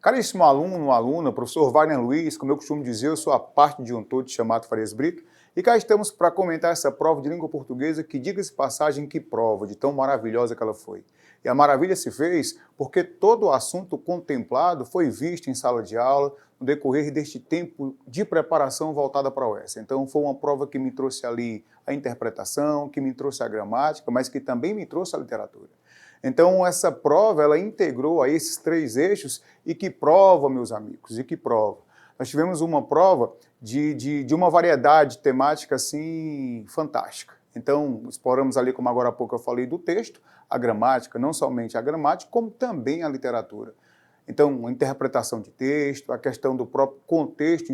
Caríssimo aluno, aluna, professor Wagner Luiz, como eu costumo dizer, eu sou a parte de um todo chamado Farias Brito, e cá estamos para comentar essa prova de língua portuguesa que, diga-se passagem, que prova, de tão maravilhosa que ela foi. E a maravilha se fez porque todo o assunto contemplado foi visto em sala de aula no decorrer deste tempo de preparação voltada para a UES. Então foi uma prova que me trouxe ali a interpretação, que me trouxe a gramática, mas que também me trouxe a literatura. Então, essa prova, ela integrou a esses três eixos, e que prova, meus amigos, e que prova. Nós tivemos uma prova de uma variedade temática, assim, fantástica. Então, exploramos ali, como agora há pouco eu falei, do texto, a gramática, não somente a gramática, como também a literatura. Então, a interpretação de texto, a questão do próprio contexto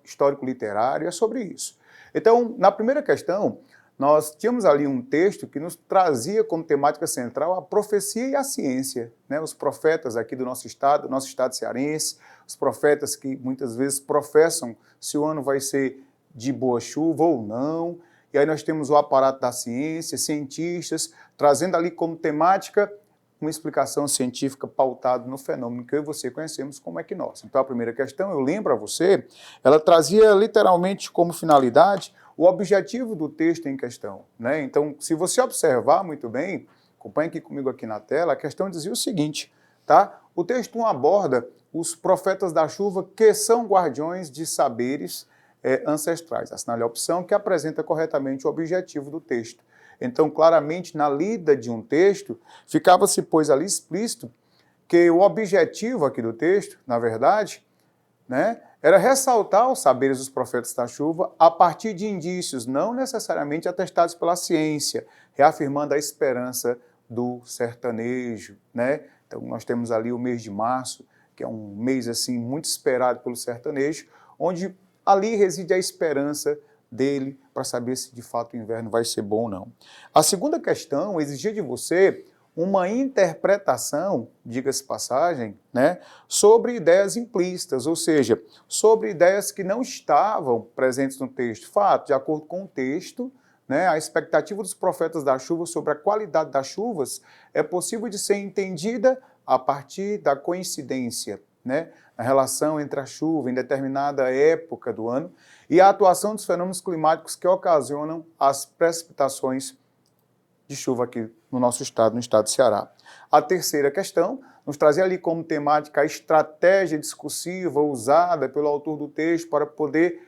histórico-literário, é sobre isso. Então, na primeira questão, nós tínhamos ali um texto que nos trazia como temática central a profecia e a ciência, né? Os profetas aqui do nosso estado cearense, os profetas que muitas vezes professam se o ano vai ser de boa chuva ou não. E aí nós temos o aparato da ciência, cientistas, trazendo ali como temática uma explicação científica pautada no fenômeno que eu e você conhecemos como equinócio. Então a primeira questão, eu lembro a você, ela trazia literalmente como finalidade o objetivo do texto em questão, né? Então, se você observar muito bem, acompanhe aqui comigo aqui na tela, a questão dizia o seguinte, tá? O texto 1 aborda os profetas da chuva que são guardiões de saberes ancestrais. Assinale a opção que apresenta corretamente o objetivo do texto. Então, claramente, na lida de um texto, ficava-se, pois, ali explícito que o objetivo aqui do texto, na verdade, né, era ressaltar os saberes dos profetas da chuva a partir de indícios não necessariamente atestados pela ciência, reafirmando a esperança do sertanejo, né? Então nós temos ali o mês de março, que é um mês assim muito esperado pelo sertanejo, onde ali reside a esperança dele para saber se de fato o inverno vai ser bom ou não. A segunda questão exigia de você uma interpretação, diga-se passagem, né, sobre ideias implícitas, ou seja, sobre ideias que não estavam presentes no texto. Fato, de acordo com o texto, né, a expectativa dos profetas da chuva sobre a qualidade das chuvas é possível de ser entendida a partir da coincidência, né, a relação entre a chuva em determinada época do ano e a atuação dos fenômenos climáticos que ocasionam as precipitações de chuva aqui no nosso estado, no estado do Ceará. A terceira questão nos trazia ali como temática a estratégia discursiva usada pelo autor do texto para poder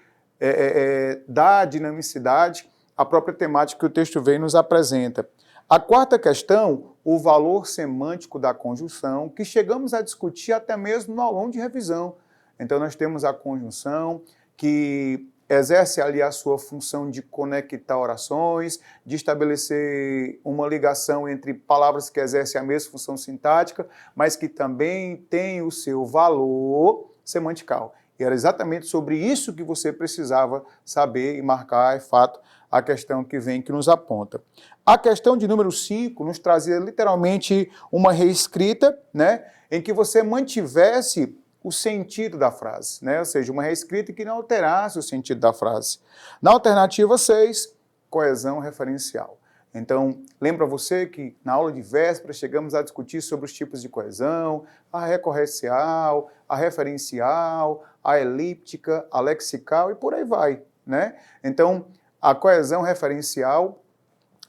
dar dinamicidade à própria temática que o texto vem e nos apresenta. A quarta questão, o valor semântico da conjunção, que chegamos a discutir até mesmo no aulão de revisão. Então nós temos a conjunção que exerce ali a sua função de conectar orações, de estabelecer uma ligação entre palavras que exercem a mesma função sintática, mas que também tem o seu valor semântico. E era exatamente sobre isso que você precisava saber e marcar, é fato, a questão que vem, que nos aponta. A questão de número 5 nos trazia literalmente uma reescrita, né, em que você mantivesse o sentido da frase, né? Ou seja, uma reescrita que não alterasse o sentido da frase. Na alternativa 6, coesão referencial. Então, lembra você que na aula de véspera chegamos a discutir sobre os tipos de coesão, a recorrencial, a referencial, a elíptica, a lexical e por aí vai, né? Então, a coesão referencial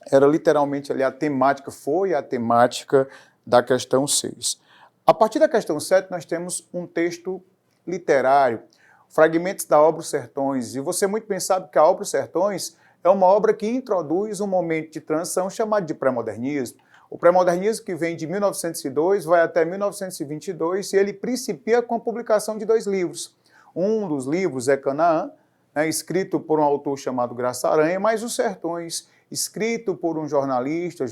era literalmente ali a temática, foi a temática da questão 6. A partir da questão 7, nós temos um texto literário, fragmentos da obra Os Sertões, e você muito bem sabe que a obra Os Sertões é uma obra que introduz um momento de transição chamado de pré-modernismo. O pré-modernismo que vem de 1902 vai até 1922 e ele principia com a publicação de 2 livros. Um dos livros é Canaã, né, escrito por um autor chamado Graça Aranha, mas Os Sertões, escrito por um jornalista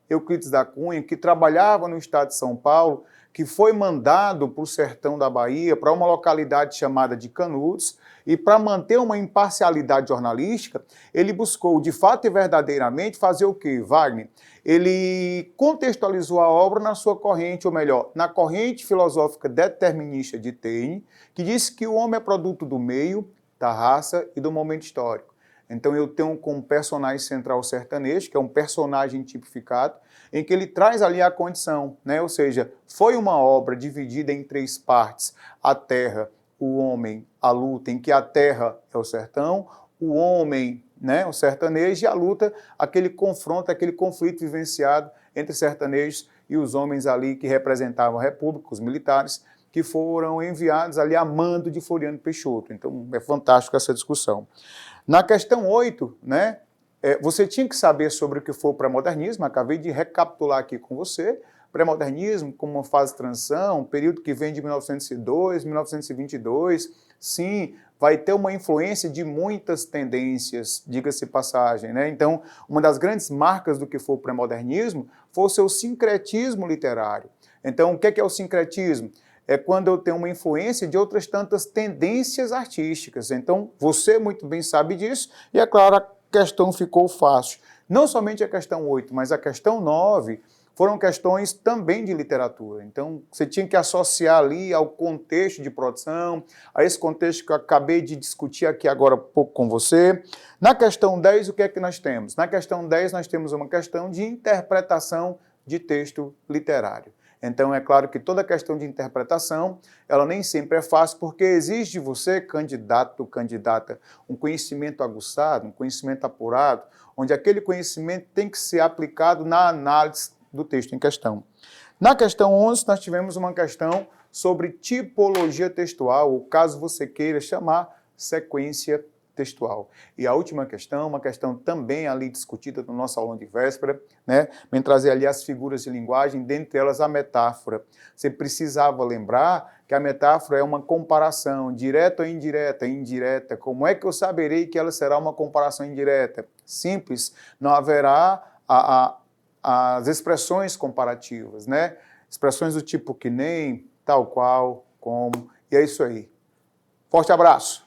Euclides da Cunha, que trabalhava no estado de São Paulo, que foi mandado para o sertão da Bahia, para uma localidade chamada de Canudos, e para manter uma imparcialidade jornalística, ele buscou, de fato e verdadeiramente, fazer o quê, Wagner? Ele contextualizou a obra na sua corrente, ou melhor, na corrente filosófica determinista de Taine, que disse que o homem é produto do meio, da raça e do momento histórico. Então eu tenho como personagem central o sertanejo, que é um personagem tipificado, em que ele traz ali a condição, né? Ou seja, foi uma obra dividida em 3 partes, a terra, o homem, a luta, em que a terra é o sertão, o homem, né, o sertanejo, e a luta, aquele confronto, aquele conflito vivenciado entre sertanejos e os homens ali que representavam a república, os militares, que foram enviados ali a mando de Floriano Peixoto. Então é fantástico essa discussão. Na questão 8, né, você tinha que saber sobre o que foi o pré-modernismo, acabei de recapitular aqui com você. Pré-modernismo como uma fase de transição, um período que vem de 1902, 1922, sim, vai ter uma influência de muitas tendências, diga-se passagem, né? Então, uma das grandes marcas do que foi o pré-modernismo foi o seu sincretismo literário. Então, o que é o sincretismo? É quando eu tenho uma influência de outras tantas tendências artísticas. Então, você muito bem sabe disso, e é claro, a questão ficou fácil. Não somente a questão 8, mas a questão 9 foram questões também de literatura. Então, você tinha que associar ali ao contexto de produção, a esse contexto que eu acabei de discutir aqui agora há pouco com você. Na questão 10, o que é que nós temos? Na questão 10, nós temos uma questão de interpretação de texto literário. Então, é claro que toda questão de interpretação, ela nem sempre é fácil, porque exige de você, candidato ou candidata, um conhecimento aguçado, um conhecimento apurado, onde aquele conhecimento tem que ser aplicado na análise do texto em questão. Na questão 11, nós tivemos uma questão sobre tipologia textual, ou caso você queira chamar, sequência textual. E a última questão, uma questão também ali discutida no nosso aulão de véspera, né? Vem trazer ali as figuras de linguagem, dentre elas a metáfora. Você precisava lembrar que a metáfora é uma comparação, direta ou indireta, indireta. Como é que eu saberei que ela será uma comparação indireta? Simples, não haverá as expressões comparativas, né? Expressões do tipo que nem, tal qual, como, e é isso aí. Forte abraço!